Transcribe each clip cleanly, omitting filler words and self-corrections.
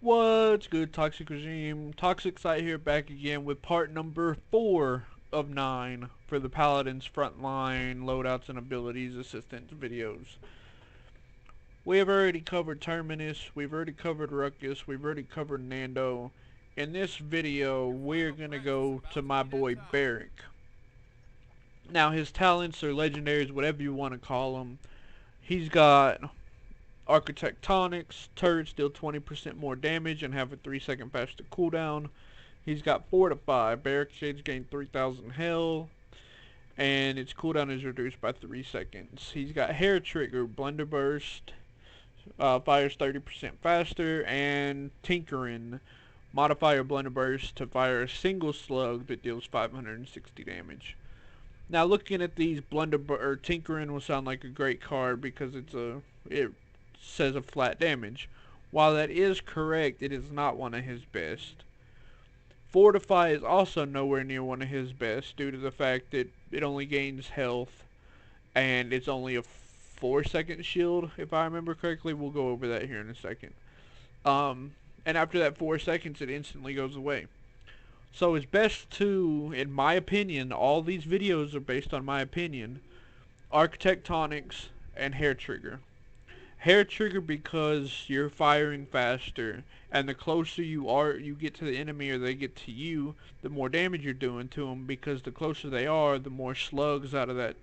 What's good, Toxic Regime? ToxicSight here, back again with part number 4 of 9 for the Paladins Frontline loadouts and abilities assistance videos. We have already covered Terminus, we've already covered Ruckus, we've already covered Nando. In this video, we're gonna go to my boy Barik. Now, his talents or legendaries, whatever you want to call them, he's got Architectonics, turrets deal 20% more damage and have a 3-second faster cooldown. He's got Fortify, barricades gain 3000 health, and its cooldown is reduced by 3 seconds. He's got Hair Trigger, Blunder Burst, fires 30% faster, and Tinkering, modify your Blunder Burst to fire a single slug that deals 560 damage. Now, looking at these, Tinkering will sound like a great card because it says a flat damage. While that is correct, it is not one of his best. Fortify is also nowhere near one of his best due to the fact that it only gains health and it's only a 4-second shield, if I remember correctly. We'll go over that here in a second. And after that 4 seconds, it instantly goes away. So it's best to, in my opinion, all these videos are based on my opinion, Architectonics and Hair Trigger. Hair Trigger because you're firing faster, and the closer you get to the enemy or they get to you, the more damage you're doing to them, because the closer they are, the more slugs out of that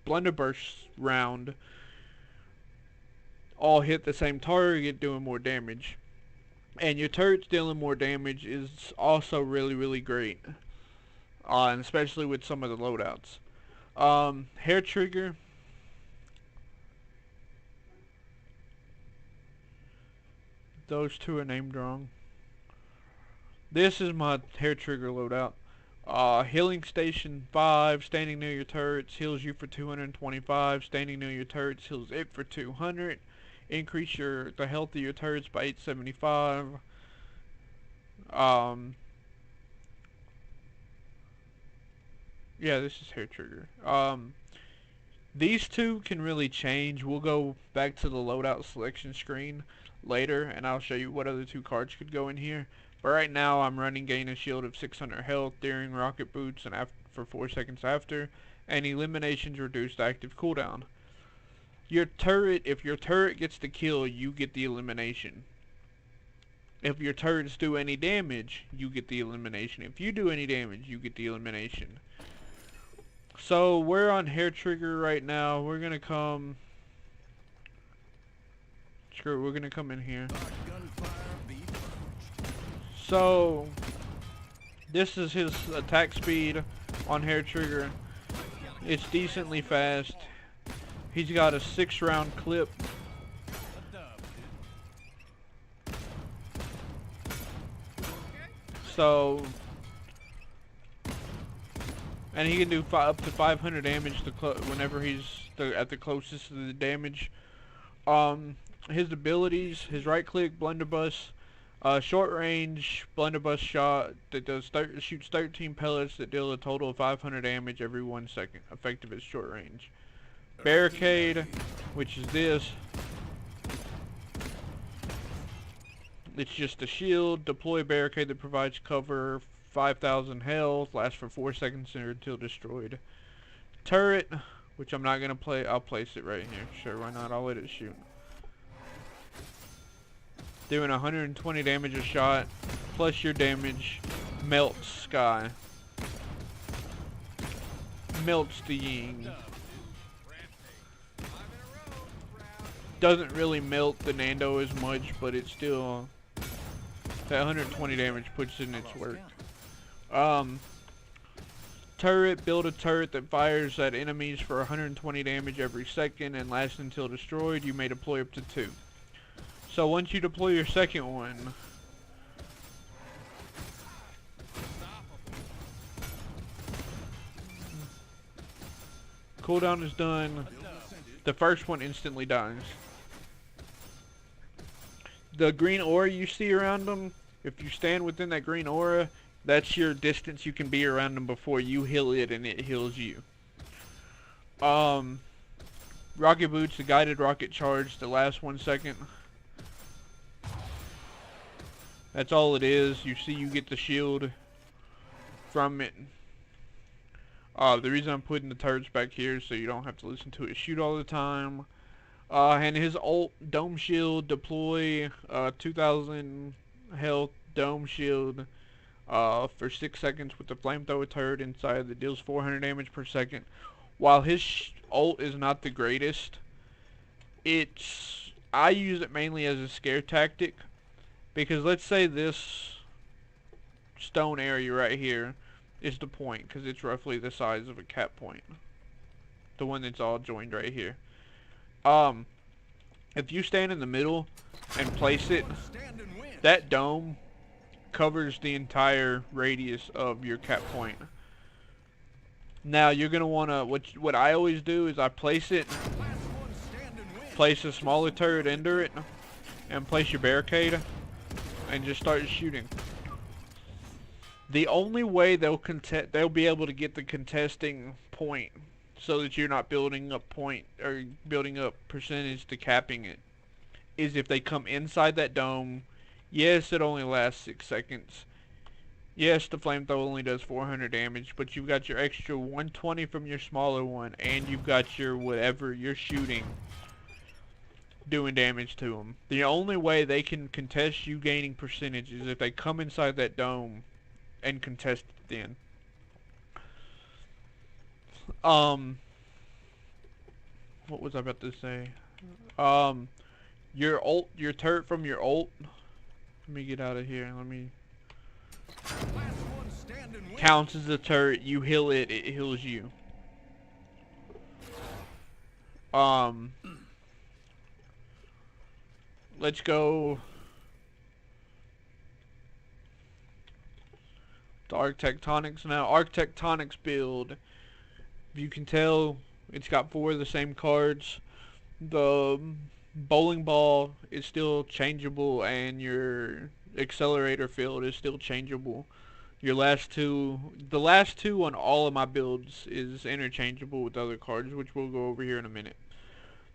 Blunderburst round all hit the same target, doing more damage. And your turrets dealing more damage is also really great, and especially with some of the loadouts. Hair Trigger, those two are named wrong. This is my Hair Trigger loadout. Healing Station 5, standing near your turrets heals you for 225. Standing near your turrets heals it for 200. Increase the health of your turrets by 875. Yeah, this is Hair Trigger. These two can really change. We'll go back to the loadout selection screen later, and I'll show you what other two cards could go in here. But right now, I'm running gain a shield of 600 health during rocket boots and for 4 seconds after, and eliminations reduced active cooldown. If your turret gets the kill, you get the elimination. If your turrets do any damage, you get the elimination. If you do any damage, you get the elimination. So we're on Hair Trigger right now. We're gonna come. Screw it, we're gonna come in here. So this is his attack speed on Hair Trigger. It's decently fast. He's got a 6-round clip. So, and he can do up to 500 damage whenever he's at the closest to the damage. His abilities: his right click, blunderbuss, short range blunderbuss shot that shoots 13 pellets that deal a total of 500 damage every 1 second, effective at short range. Barricade, which is this. It's just a shield. Deploy barricade that provides cover, 5,000 health, lasts for 4 seconds until destroyed. Turret, which I'm not gonna play. I'll place it right here. Sure, why not? I'll let it shoot. Doing 120 damage a shot, plus your damage. Melts sky. Melts the ying. Doesn't really melt the Nando as much, but it's still, that 120 damage puts in its work. Turret, build a turret that fires at enemies for 120 damage every second and lasts until destroyed. You may deploy up to 2. So once you deploy your second one, cooldown is done. The first one instantly dies. The green aura you see around them, if you stand within that green aura, that's your distance you can be around them before you heal it and it heals you. Rocket boots, the guided rocket charge, the last 1 second. That's all it is. You see, you get the shield from it. The reason I'm putting the turrets back here is so you don't have to listen to it shoot all the time. And his ult, Dome Shield, deploy 2,000 health Dome Shield for 6 seconds with the flamethrower turret inside that deals 400 damage per second. While his ult is not the greatest, I use it mainly as a scare tactic, because let's say this stone area right here is the point, because it's roughly the size of a cap point, the one that's all joined right here. If you stand in the middle and place it, that dome covers the entire radius of your cap point. Now you're gonna wanna, what I always do is I place it, place a smaller turret under it, and place your barricade, and just start shooting. The only way they'll be able to get the contesting point, so that you're not building up point or building up percentage to capping it, is if they come inside that dome. Yes, it only lasts 6 seconds. Yes, the flamethrower only does 400 damage, but you've got your extra 120 from your smaller one, and you've got your whatever you're shooting doing damage to them. The only way they can contest you gaining percentage is if they come inside that dome and contest it then. What was I about to say? Your turret from your ult. Let me get out of here. Counts as a turret. You heal it, it heals you. Let's go to Architectonics now. Architectonics build. If you can tell, it's got 4 of the same cards. The bowling ball is still changeable, and your accelerator field is still changeable. The last two on all of my builds is interchangeable with other cards, which we'll go over here in a minute.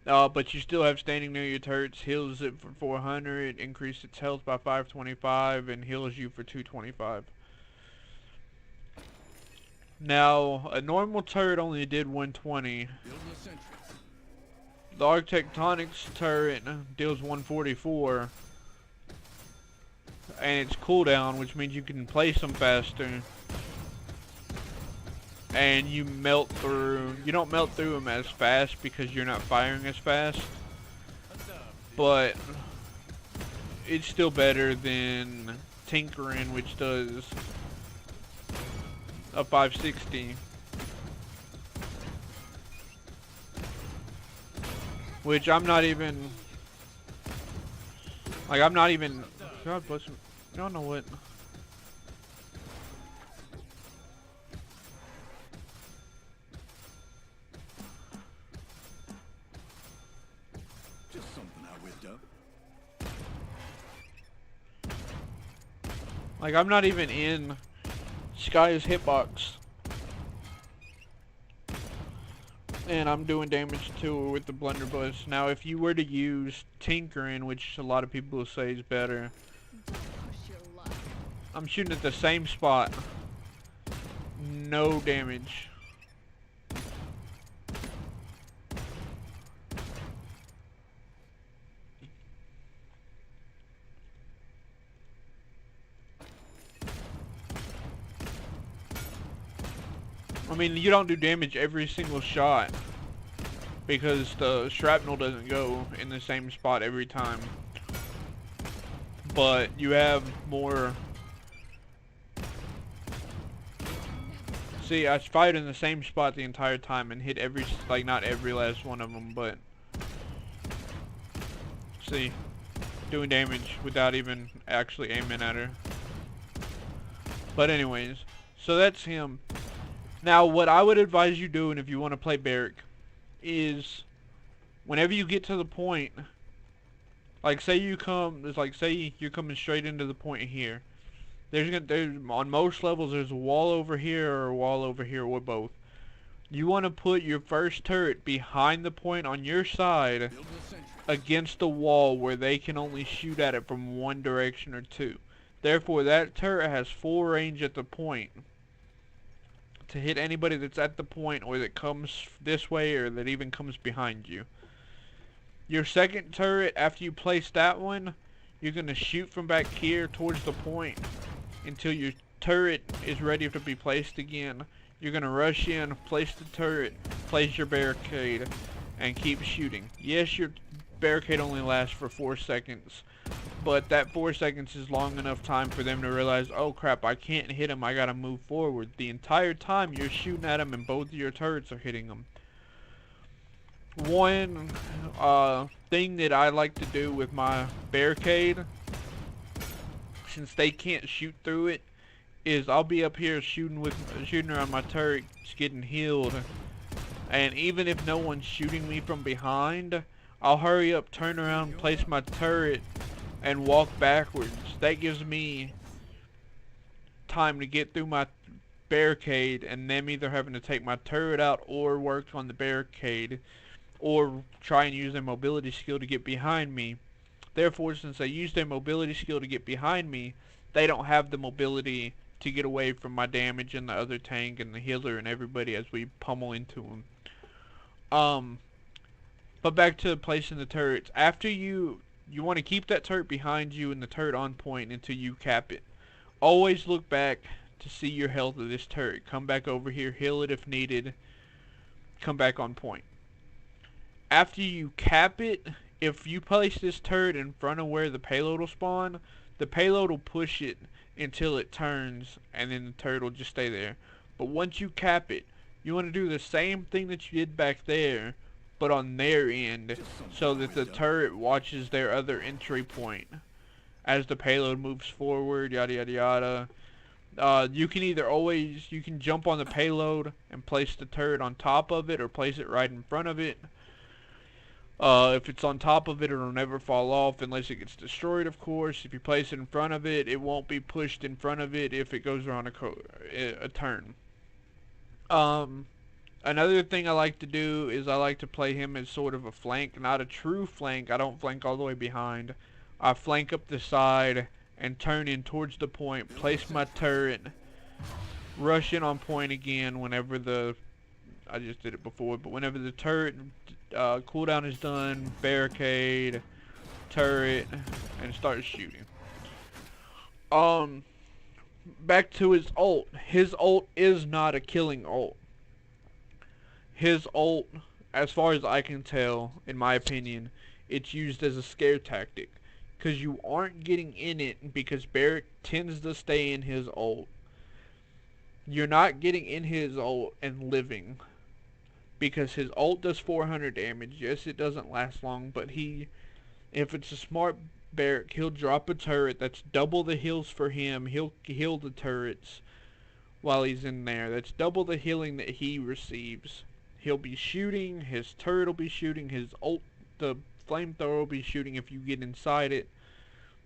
But you still have standing near your turrets, heals it for 400, increase its health by 525, and heals you for 225. Now, a normal turret only did 120. The Architectonics turret deals 144. And it's cooldown, which means you can place them faster. And you melt through. You don't melt through them as fast because you're not firing as fast. But it's still better than Tinkering, which does a 560. Which I'm not even. Like, I'm not even. God bless him. I don't know what. Just something I whipped up. Like, I'm not even in Sky's hitbox. And I'm doing damage to her with the blunderbuss. Now, if you were to use Tinkering, which a lot of people say is better, I'm shooting at the same spot. No damage. I mean, you don't do damage every single shot because the shrapnel doesn't go in the same spot every time. But you have more. See, I fired in the same spot the entire time and hit every, like, not every last one of them, but see, doing damage without even actually aiming at her. But anyways, so that's him. Now, what I would advise you doing if you want to play Barik is, whenever you get to the point, like say you're coming straight into the point here. There's on most levels there's a wall over here or a wall over here, or both. You want to put your first turret behind the point on your side against the wall where they can only shoot at it from one direction or two. Therefore, that turret has full range at the point to hit anybody that's at the point or that comes this way or that even comes behind you. Your second turret, after you place that one, you're going to shoot from back here towards the point until your turret is ready to be placed again. You're going to rush in, place the turret, place your barricade, and keep shooting. Yes, your barricade only lasts for 4 seconds, but that 4 seconds is long enough time for them to realize, oh crap, I can't hit him, I gotta move forward. The entire time you're shooting at him and both of your turrets are hitting him. One thing that I like to do with my barricade, since they can't shoot through it, is I'll be up here shooting around my turret, getting healed, and even if no one's shooting me from behind, I'll hurry up, turn around, place my turret, and walk backwards. That gives me time to get through my barricade and them either having to take my turret out or work on the barricade or try and use their mobility skill to get behind me. Therefore, since they use their mobility skill to get behind me, they don't have the mobility to get away from my damage and the other tank and the healer and everybody as we pummel into them. But back to placing the turrets. After you want to keep that turret behind you and the turret on point until you cap it. Always look back to see your health of this turret. Come back over here, heal it if needed. Come back on point. After you cap it, if you place this turret in front of where the payload will spawn, the payload will push it until it turns, and then the turret will just stay there. But once you cap it, you want to do the same thing that you did back there, but on their end, so that the turret watches their other entry point as the payload moves forward, yada yada yada. You can you can jump on the payload and place the turret on top of it, or place it right in front of it. If it's on top of it, it'll never fall off unless it gets destroyed, of course. If you place it in front of it, it won't be pushed in front of it if it goes around a turn. Another thing I like to do is I like to play him as sort of a flank, not a true flank. I don't flank all the way behind. I flank up the side and turn in towards the point, place my turret, rush in on point again whenever I just did it before, but whenever the turret cooldown is done, barricade, turret, and start shooting. Back to his ult. His ult is not a killing ult. His ult, as far as I can tell, in my opinion, it's used as a scare tactic. Because you aren't getting in it because Barik tends to stay in his ult. You're not getting in his ult and living. Because his ult does 400 damage. Yes, it doesn't last long, but if it's a smart Barik, he'll drop a turret that's double the heals for him. He'll heal the turrets while he's in there. That's double the healing that he receives. He'll be shooting, his turret will be shooting, his ult, the flamethrower will be shooting if you get inside it.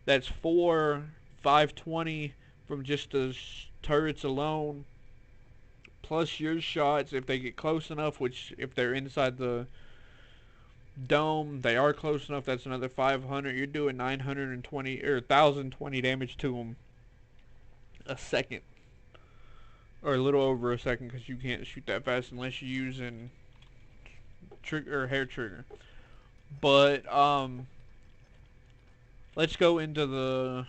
That's 520 from just the turrets alone. Plus your shots if they get close enough, which if they're inside the dome, they are close enough, that's another 500. You're doing 920 or 1020 damage to them a second. Or a little over a second, because you can't shoot that fast unless you're using hair trigger. But let's go into the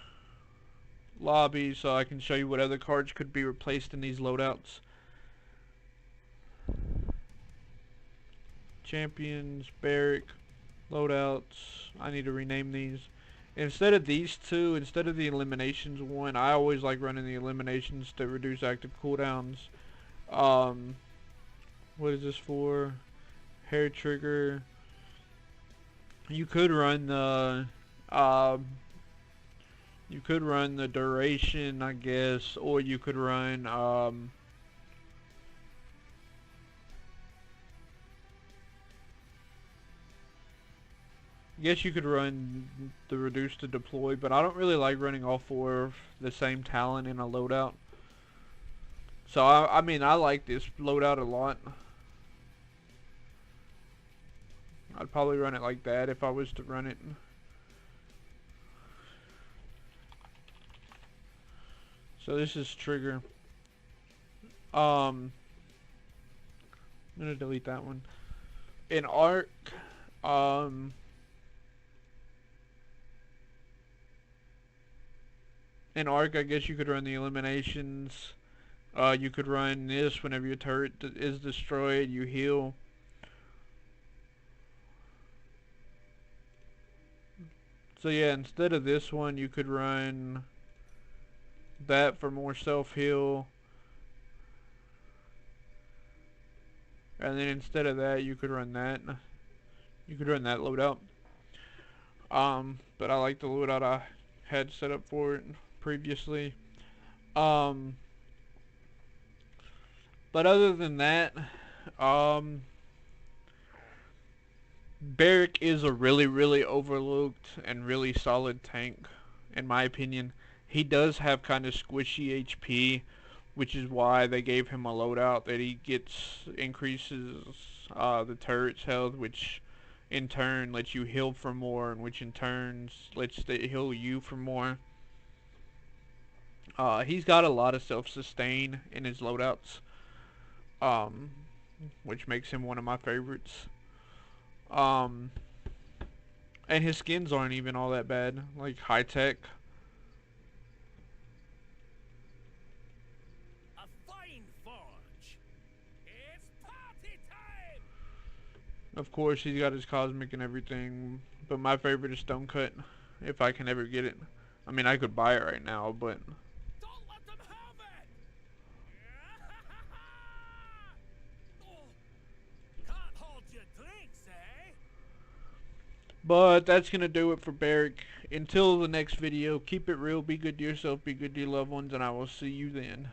lobby so I can show you what other cards could be replaced in these loadouts. Champions, Barik, loadouts. I need to rename these. Instead of these two, instead of the eliminations one, I always like running the eliminations to reduce active cooldowns. What is this for? Hair trigger. You could run the duration, I guess, or you could run guess you could run the reduce to deploy, but I don't really like running all four of the same talent in a loadout. So I mean, I like this loadout a lot. I'd probably run it like that if I was to run it. So this is trigger. I'm gonna delete that one. In arc, I guess you could run the eliminations. You could run this whenever your turret is destroyed, you heal. So yeah, instead of this one, you could run that for more self-heal. And then instead of that, you could run that. You could run that loadout. But I like the loadout I had set up for it previously. But other than that, Barik is a really overlooked and really solid tank, in my opinion. He does have kind of squishy HP, which is why they gave him a loadout that he increases the turret's health, which in turn lets you heal for more, and which in turn lets it heal you for more. He's got a lot of self-sustain in his loadouts, which makes him one of my favorites. And his skins aren't even all that bad, like high tech. A fine forge. It's party time. Of course, he's got his cosmic and everything, but my favorite is Stone Cut, if I can ever get it. I mean, I could buy it right now, but Don't let them have it. Oh, can't hold your drinks, eh? But that's going to do it for Barik. Until the next video, keep it real, be good to yourself, be good to your loved ones, and I will see you then.